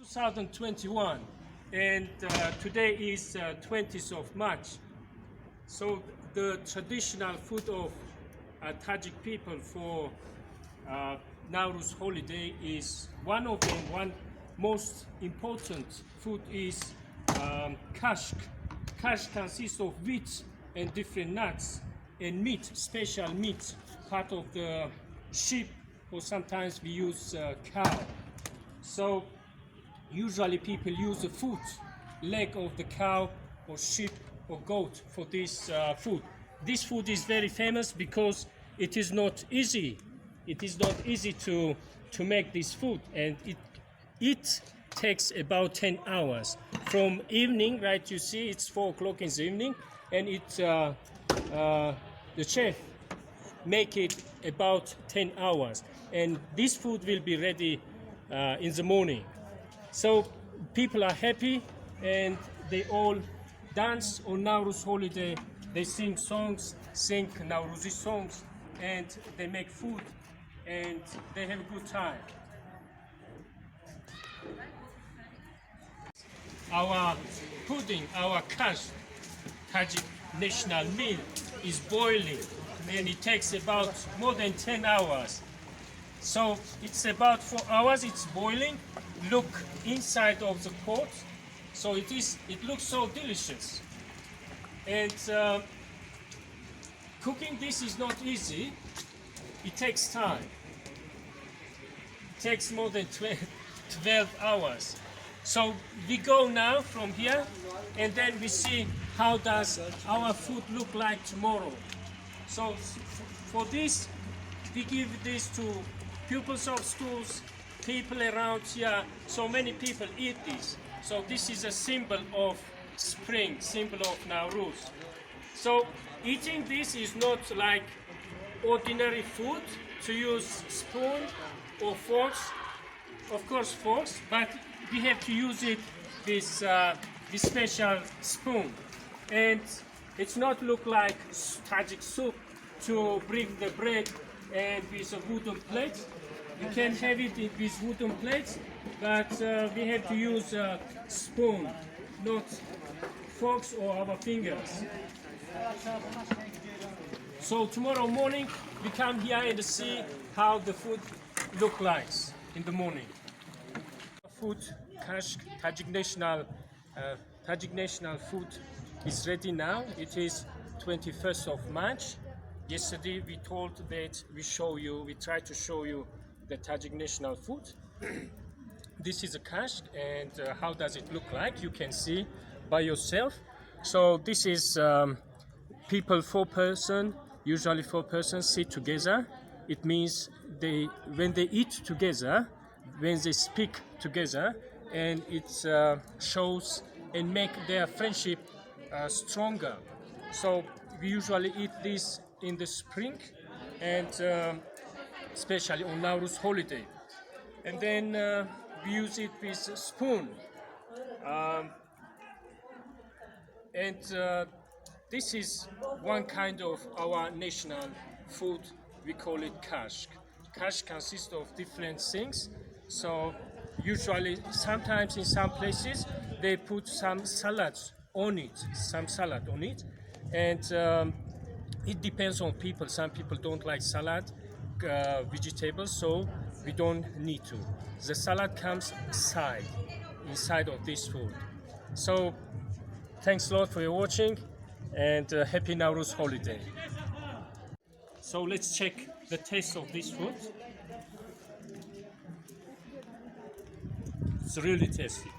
2021, and today is 20th of March. So the traditional food of Tajik people for Navruz holiday is one of them. One most important food is Kashk. Kashk consists of wheat and different nuts and meat, special meat, part of the sheep, or sometimes we use cow. So usually people use the foot, leg of the cow or sheep or goat for this food. This food is very famous because it is not easy. It is not easy to make this food, and it takes about 10 hours. From evening, right, you see it's 4 o'clock in the evening, and the chef make it about 10 hours. And this food will be ready in the morning. So people are happy and they all dance on Navruz holiday. They sing songs, sing Navruzi songs, and they make food and they have a good time. Our pudding, our Kashk, Tajik national meal, is boiling, and it takes about more than 10 hours. So it's about 4 hours, it's boiling. Look inside of the pot. So it looks so delicious. And cooking this is not easy. It takes time. It takes more than 12 hours. So we go now from here, and then we see how does our food look like tomorrow. So for this, we give this to pupils of schools, people around here. So many people eat this. So this is a symbol of spring, symbol of Navruz. So eating this is not like ordinary food to use spoon or forks. Of course forks, but we have to use it with this special spoon. And it's not look like Tajik soup to bring the bread and with a wooden plate. You can have it with wooden plates, but we have to use a spoon, not forks or our fingers. So tomorrow morning we come here and see how the food look like in the morning. Food, Kashk, Tajik national food is ready now. It is 21st of March. Yesterday we told that we try to show you the Tajik national food. This is a Kashk, and how does it look like? You can see by yourself. So this is people, 4 persons, usually 4 persons sit together. It means when they eat together, when they speak together, and it shows and make their friendship stronger. So we usually eat this in the spring, and especially on Navruz holiday. And then we use it with a spoon. This is one kind of our national food. We call it Kashk. Kashk consists of different things. So usually, sometimes in some places, they put some salad on it, and it depends on people. Some people don't like salad, vegetables, so we don't need to. The salad comes inside of this food. So thanks a lot for your watching, and happy Navruz holiday. So let's check the taste of this food. It's really tasty.